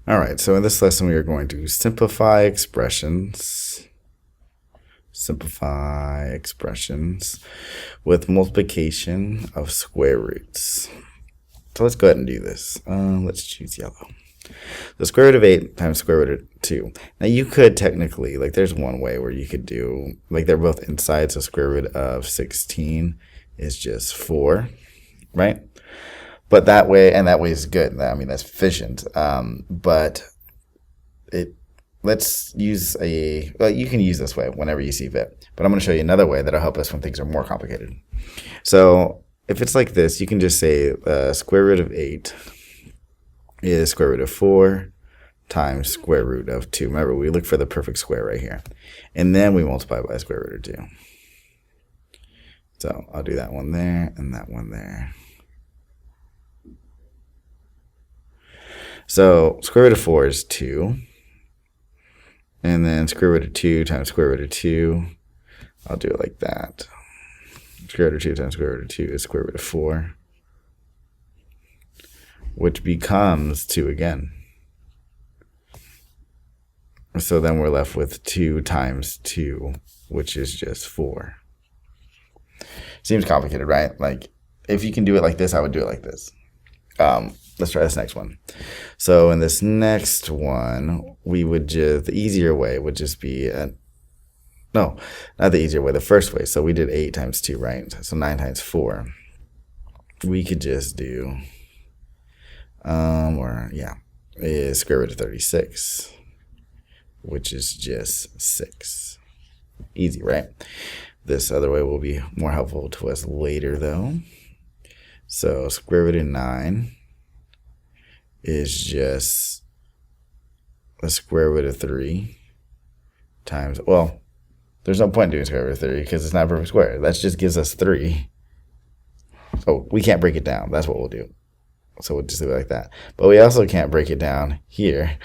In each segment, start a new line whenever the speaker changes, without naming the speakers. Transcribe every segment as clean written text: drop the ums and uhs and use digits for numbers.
All right, so in this lesson, we are going to simplify expressions. Simplify expressions with multiplication of square roots. So let's go ahead and do this. Let's choose yellow. The square root of 8 times square root of 2. Now you could technically, like there's one way where you could do, like they're both inside, so square root of 16 is just 4, right? But that way, and that way is good. I mean, that's efficient. But let's use well, you can use this way whenever you see fit. But I'm going to show you another way that'll help us when things are more complicated. So if it's like this, you can just say square root of 8 is square root of 4 times square root of 2. Remember, we look for the perfect square right here. And then we multiply by square root of 2. So I'll do that one there and that one there. So square root of 4 is 2. And then square root of 2 times square root of 2. I'll do it like that. Square root of 2 times square root of 2 is square root of 4. Which becomes 2 again. So then we're left with 2 times 2, which is just 4. Seems complicated, right? Like, if you can do it like this, I would do it like this. Let's try this next one. So in this next one, we would just, the easier way would just be, no, not the easier way, the first way. So we did 8 times 2, right? So 9 times 4. We could just do, is square root of 36, which is just 6. Easy, right? This other way will be more helpful to us later, though. So square root of 9 is just the square root of 3 times, well, there's no point in doing square root of 3 because it's not a perfect square. That just gives us 3. Oh, we can't break it down. That's what we'll do. So we'll just do it like that. But we also can't break it down here,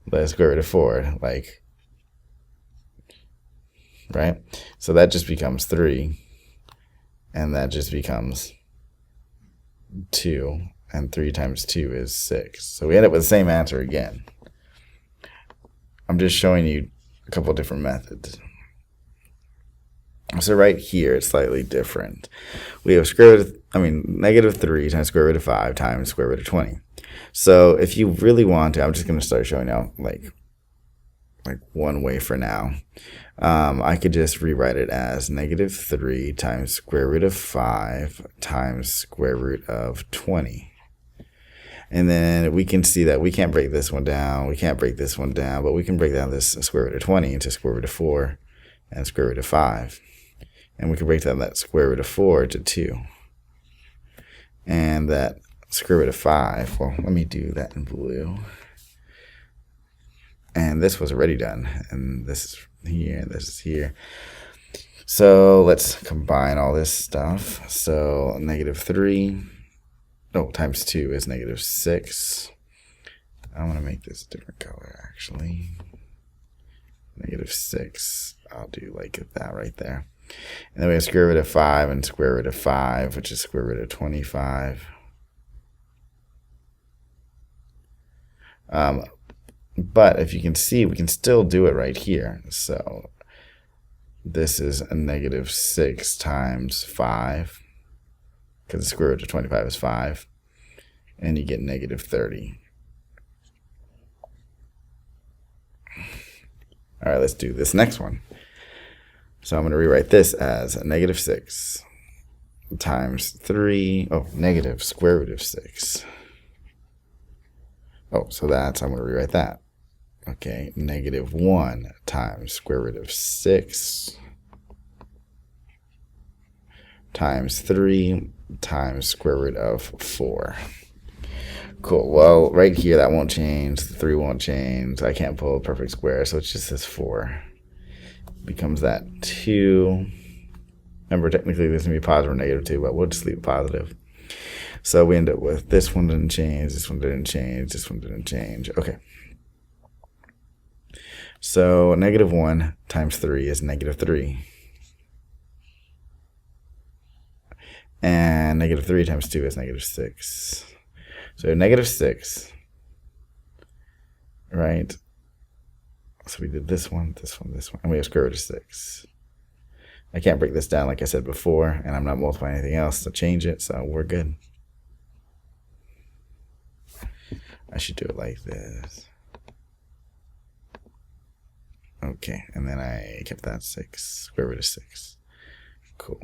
the square root of 4, like, right? So that just becomes 3, and that just becomes 2. And 3 times 2 is 6. So we end up with the same answer again. I'm just showing you a couple of different methods. So right here, it's slightly different. We have negative 3 times square root of 5 times square root of 20. So if you really want to, I'm just going to start showing you like one way for now. I could just rewrite it as negative 3 times square root of 5 times square root of 20. And then we can see that we can't break this one down. We can't break this one down, but we can break down this square root of 20 into square root of 4 and square root of 5. And we can break down that square root of 4 to 2. And that square root of 5, well, let me do that in blue. And this was already done. And this is here, and this is here. So let's combine all this stuff. So negative 3. Times 2 is negative 6. I'm going to make this a different color, actually. Negative 6. I'll do like that right there. And then we have square root of 5 and square root of 5, which is square root of 25. But if you can see, we can still do it right here. So this is a negative 6 times 5. Because the square root of 25 is 5. And you get negative 30. All right, let's do this next one. So I'm going to rewrite this as a negative 6 times 3. Negative square root of 6. So I'm going to rewrite that. Okay, negative 1 times square root of 6 times 3 times square root of 4. Cool. Well, right here, that won't change. The 3 won't change. I can't pull a perfect square, so it's just this 4. Becomes that 2. Remember, technically, this is going to be positive or negative 2, but we'll just leave it positive. So we end up with this one didn't change, this one didn't change, this one didn't change. Okay. So negative 1 times 3 is negative 3. And negative 3 times 2 is negative 6. So negative 6 right? So we did this one, this one, this one, and we have square root of 6. I can't break this down like I said before, and I'm not multiplying anything else to change it, so we're good. I should do it like this. Okay, and then I kept that 6, square root of 6. Cool.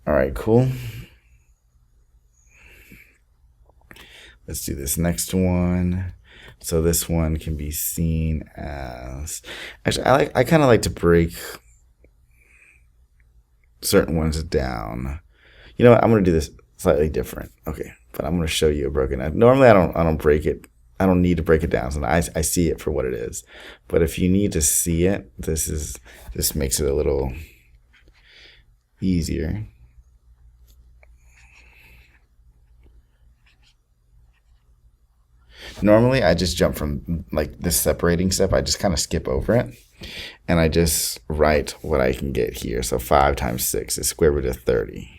All right, cool. Let's do this next one. So this one can be seen as, actually, I kind of like to break certain ones down. You know what? I'm going to do this slightly different. Okay, but I'm going to show you a broken. Normally, I don't break it. I don't need to break it down. So I see it for what it is. But if you need to see it, this makes it a little easier. Normally, I just jump from like this separating step. I just kind of skip over it, and I just write what I can get here. So 5 times 6 is square root of 30.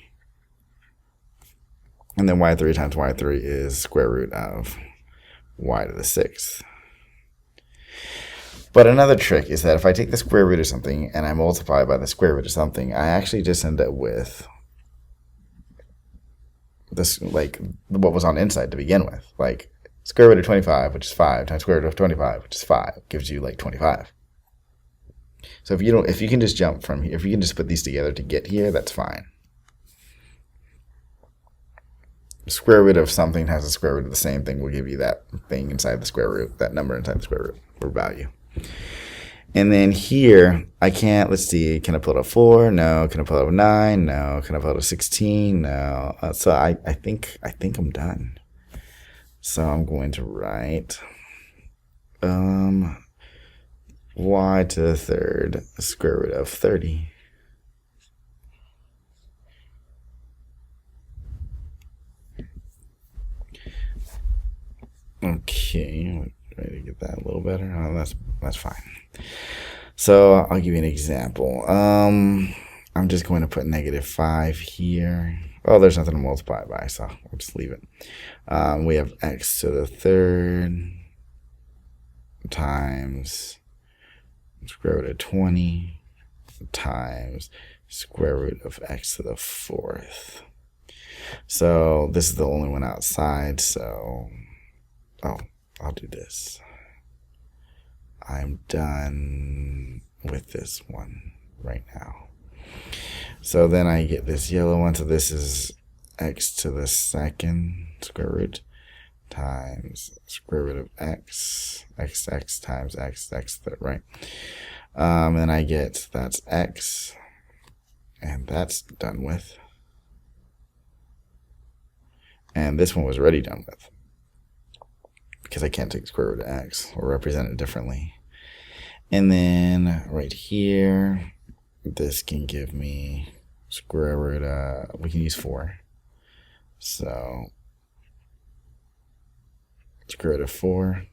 And then y3 times y3 is square root of y to the 6th. But another trick is that if I take the square root of something and I multiply by the square root of something, I actually just end up with this, like what was on the inside to begin with. Like square root of 25, which is 5, times square root of 25, which is 5, gives you like 25. So if you can just jump from here, if you can just put these together to get here, that's fine. Square root of something has a square root of the same thing will give you that thing inside the square root, that number inside the square root for value. And then here, I can't, let's see, can I pull out 4? No. Can I pull out 9? No. Can I pull out 16? No. So I think I'm done. So I'm going to write y to the 3rd square root of 30. Okay, ready to get that a little better. Oh, that's fine. So I'll give you an example. I'm just going to put -5 here. Oh, there's nothing to multiply by, so we'll just leave it. We have x to the 3rd times square root of 20 times square root of x to the 4th. So this is the only one outside, so I'll do this. I'm done with this one right now. So then I get this yellow one. So this is x to the 2nd square root times square root of x times x third, right? And I get that's x, and that's done with. And this one was already done with, because I can't take the square root of x or represent it differently. And then right here, this can give me square root of, we can use 4. So square root of 4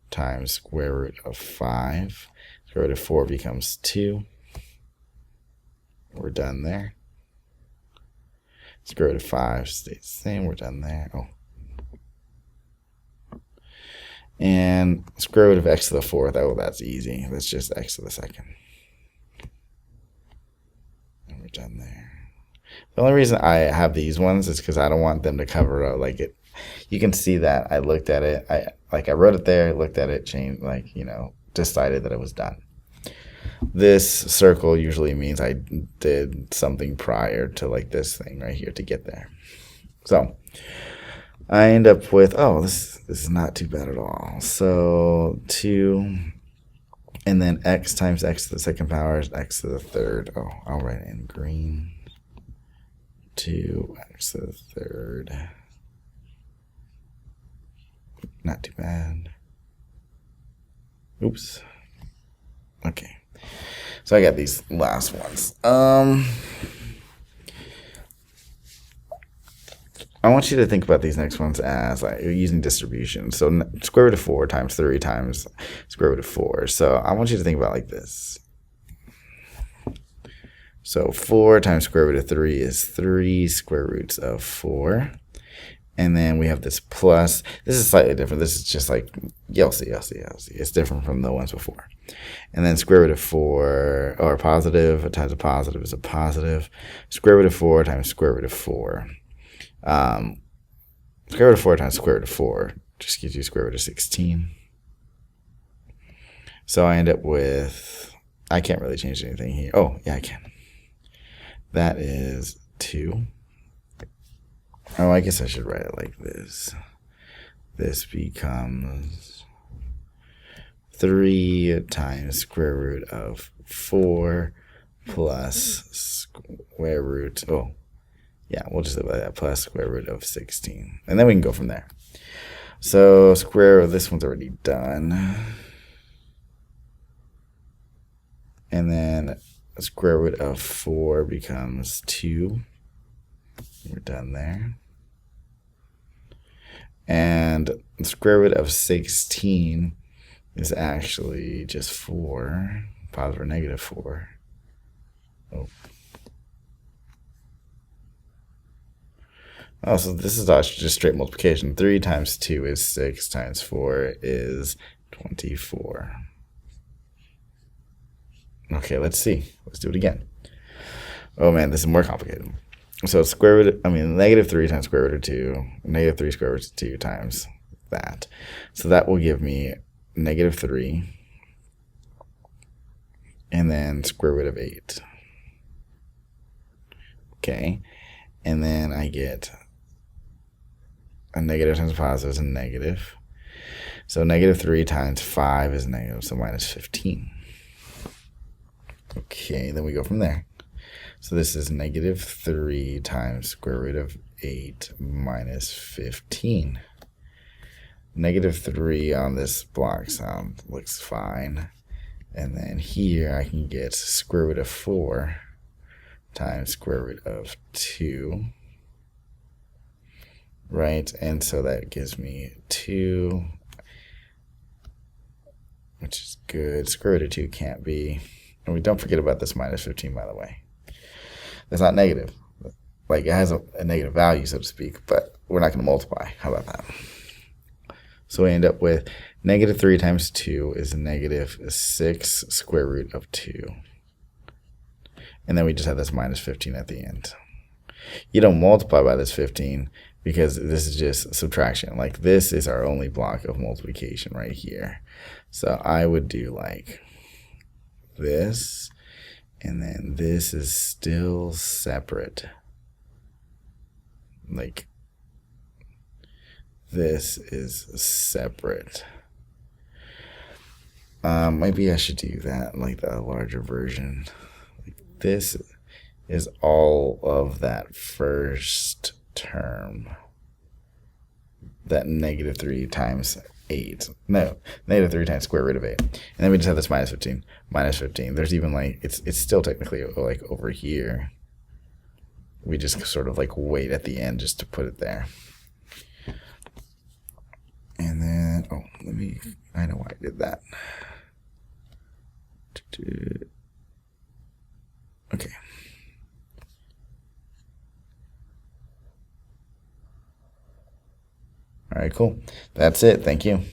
times square root of 5. Square root of 4 becomes 2. We're done there. Square root of 5 stays the same. We're done there. Oh. And square root of x to the 4th, oh, that's easy. That's just x to the 2nd. And we're done there. The only reason I have these ones is because I don't want them to cover up, like it. You can see that I looked at it. I wrote it there, looked at it, changed, like, you know, decided that it was done. This circle usually means I did something prior to like this thing right here to get there. So I end up with, oh, this is not too bad at all. So 2, and then x times x to the 2nd power is x to the 3rd. Oh, I'll write it in green. 2x to the 3rd. Not too bad. Oops. Okay. So I got these last ones. I want you to think about these next ones as like you're using distribution. So square root of 4 times 3 times square root of 4. So I want you to think about like this. So 4 times square root of 3 is 3 square roots of 4. And then we have this plus. This is slightly different. This is just like, you'll see. It's different from the ones before. And then square root of 4, or positive times a positive is a positive. Square root of 4 times square root of 4. Square root of 4 times square root of 4 just gives you square root of 16. So I end up with, I can't really change anything here. Oh, yeah, I can. That is 2. Oh, I guess I should write it like this. This becomes 3 times square root of 4 plus square root, oh, yeah, we'll just leave it like that, plus square root of 16. And then we can go from there. So square root, this one's already done. And then square root of 4 becomes 2. We're done there. And the square root of 16 is actually just 4, positive or negative 4. Oh, so this is actually just straight multiplication. 3 times 2 is 6, times 4 is 24. Okay, let's see. Let's do it again. Oh man, this is more complicated. So square root, negative 3 times square root of 2, negative 3 square root of 2 times that. So that will give me negative 3, and then square root of 8. Okay, and then I get a negative times positive is a negative. So negative 3 times 5 is negative, so minus 15. Okay, then we go from there. So this is negative 3 times square root of 8 minus 15. Negative 3 on this block sound looks fine. And then here I can get square root of 4 times square root of 2. Right? And so that gives me 2, which is good. Square root of 2 can't be. And we don't forget about this minus 15, by the way. That's not negative. Like, it has a negative value, so to speak, but we're not going to multiply. How about that? So we end up with negative 3 times 2 is negative 6 square root of 2. And then we just have this minus 15 at the end. You don't multiply by this 15 because this is just subtraction. Like, this is our only block of multiplication right here. So I would do like this. And then this is still separate. Like, this is separate. Maybe I should do that, like the larger version. Like, this is all of that first term. That negative 3 times 8. No, negative 3 times square root of 8. And then we just have this minus 15. Minus 15. There's even like, it's still technically like over here. We just sort of like wait at the end just to put it there. And then, oh, I know why I did that. Okay. All right, cool. That's it. Thank you.